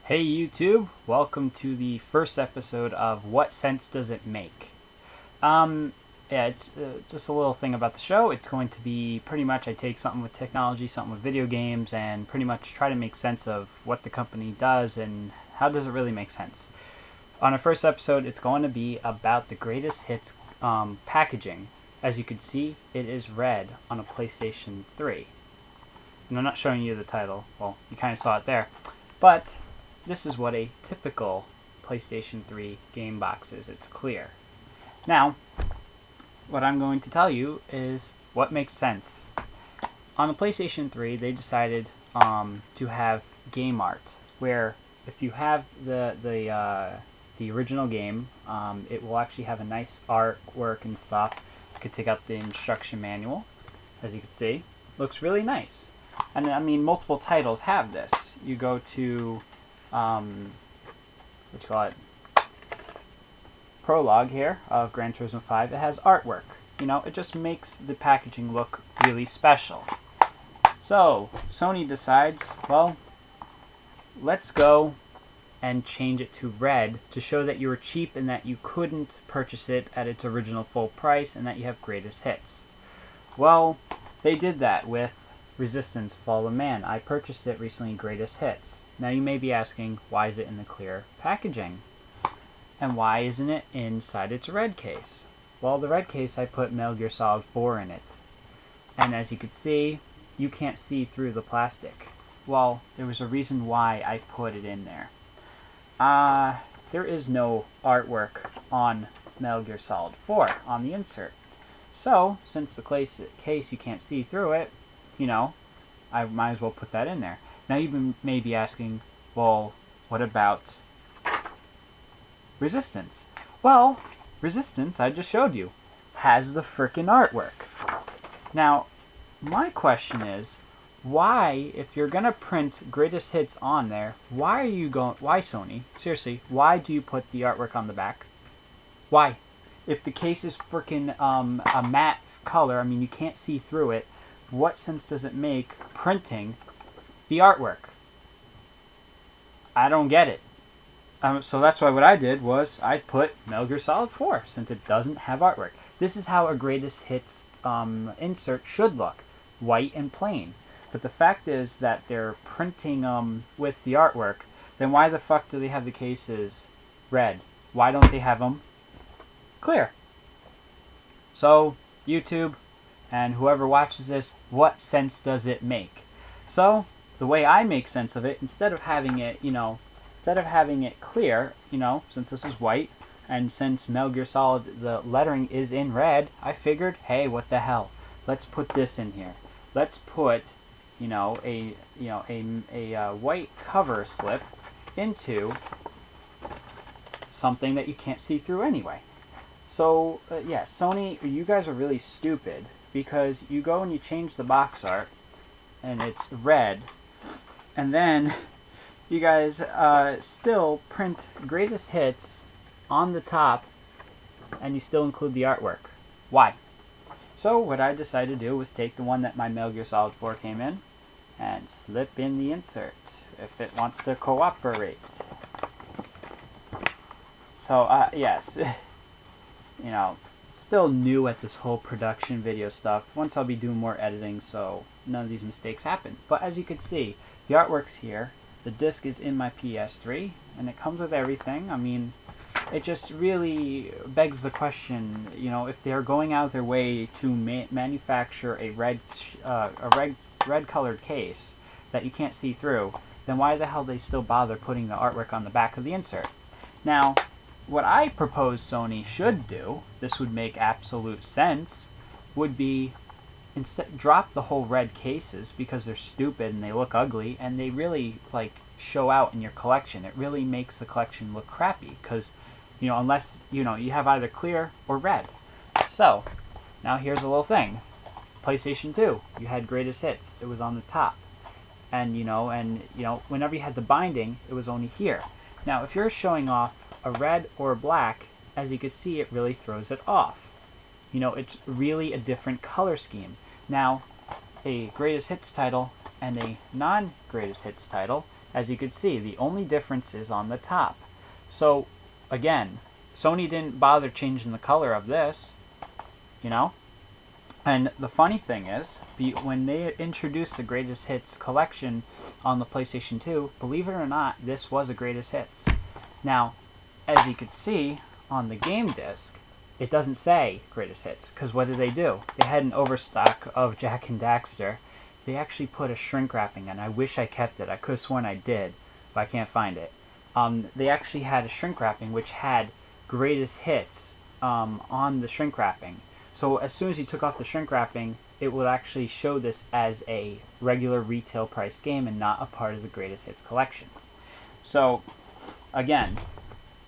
Hey YouTube, welcome to the first episode of What Sense Does It Make? Yeah, it's just a little thing about the show. It's going to be pretty much I take something with technology, something with video games, and pretty much try to make sense of what the company does and how does it really make sense. On our first episode, it's going to be about the greatest hits packaging. As you can see, it is red on a PlayStation 3. And I'm not showing you the title. Well, you kind of saw it there. But this is what a typical PlayStation 3 game box is. It's clear. Now, what I'm going to tell you is what makes sense. On the PlayStation 3, they decided to have game art, where if you have the original game, it will actually have a nice artwork and stuff. You could take out the instruction manual, as you can see. Looks really nice. And I mean, multiple titles have this. You go to what you call it, prologue here of Gran Turismo 5. It has artwork. You know, it just makes the packaging look really special. So Sony decides, well, let's go and change it to red to show that you were cheap and that you couldn't purchase it at its original full price and that you have greatest hits. Well, they did that with Resistance Fall of Man. I purchased it recently, greatest hits. Now you may be asking, why is it in the clear packaging? And why isn't it inside its red case? Well, the red case, I put Metal Gear Solid 4 in it. And as you can see, you can't see through the plastic. Well, there was a reason why I put it in there. There is no artwork on Metal Gear Solid 4 on the insert. So, since the case you can't see through it, you know, I might as well put that in there. Now you may be asking, well, what about Resistance? Well, Resistance, I just showed you, has the frickin' artwork. Now, my question is, why, if you're gonna print greatest hits on there, why Sony, seriously, why do you put the artwork on the back? Why? If the case is frickin' a matte color, I mean, you can't see through it, what sense does it make printing the artwork? I don't get it. So that's why what I did was I put Metal Gear Solid 4 since it doesn't have artwork. This is how a greatest hits insert should look, white and plain. But the fact is that they're printing with the artwork. Then why the fuck do they have the cases red? Why don't they have them clear? So YouTube and whoever watches this, what sense does it make? So the way I make sense of it, instead of having it, instead of having it clear, since this is white, and since Metal Gear Solid, the lettering is in red, I figured, hey, what the hell? Let's put this in here. Let's put, a white cover slip into something that you can't see through anyway. So yeah, Sony, you guys are really stupid because you go and you change the box art, and it's red, and then you guys still print greatest hits on the top and you still include the artwork. Why? So what I decided to do was take the one that my Metal Gear Solid 4 came in and slip in the insert if it wants to cooperate. So yes, still new at this whole production video stuff. Once I'll be doing more editing, so none of these mistakes happen. But as you can see, the artwork's here. The disc is in my PS3, and it comes with everything. I mean, it just really begs the question, if they're going out of their way to manufacture a red colored case that you can't see through, then why the hell they still bother putting the artwork on the back of the insert? Now, what I propose Sony should do, this would make absolute sense, would be instead drop the whole red cases because they're stupid and they look ugly and they really show out in your collection. It really makes the collection look crappy because unless you have either clear or red. So now here's a little thing. PlayStation 2, you had greatest hits. It was on the top, and whenever you had the binding, it was only here. Now if you're showing off a red or a black, as you can see, it really throws it off. It's really a different color scheme. Now, a greatest hits title and a non-greatest hits title, As you can see, the only difference is on the top. So, again, Sony didn't bother changing the color of this, you know? And the funny thing is, when they introduced the Greatest Hits collection on the PlayStation 2, believe it or not, this was a Greatest Hits. Now, as you can see on the game disc, it doesn't say Greatest Hits, because what did they do? They had an overstock of Jak and Daxter. They actually put a shrink wrapping, and I wish I kept it. I could have sworn I did, but I can't find it. They actually had a shrink wrapping which had Greatest Hits on the shrink wrapping. So as soon as you took off the shrink wrapping, it would actually show this as a regular retail price game and not a part of the Greatest Hits collection. So, again,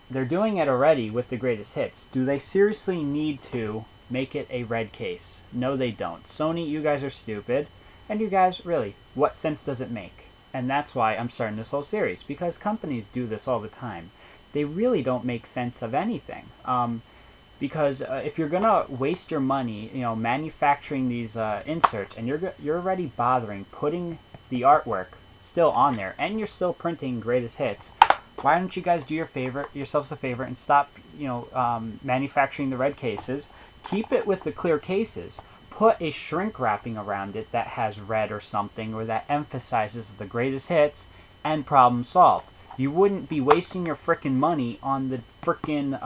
they're doing it already with the Greatest Hits. Do they seriously need to make it a red case? No, they don't. Sony, you guys are stupid. And you guys, really, what sense does it make? And that's why I'm starting this whole series, because companies do this all the time. They really don't make sense of anything. Because if you're gonna waste your money, manufacturing these inserts, and you're already bothering putting the artwork still on there, and you're still printing Greatest Hits, why don't you guys do yourselves a favor and stop, manufacturing the red cases? Keep it with the clear cases. Put a shrink wrapping around it that has red or something, or that emphasizes the Greatest Hits, and problem solved. You wouldn't be wasting your frickin' money on the frickin',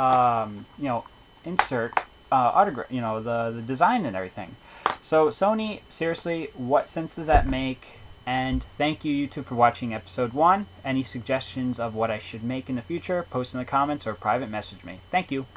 insert autograph, the design and everything. So Sony, seriously, what sense does that make? And thank you, YouTube, for watching episode 1. Any suggestions of what I should make in the future, post in the comments or private message me. Thank you.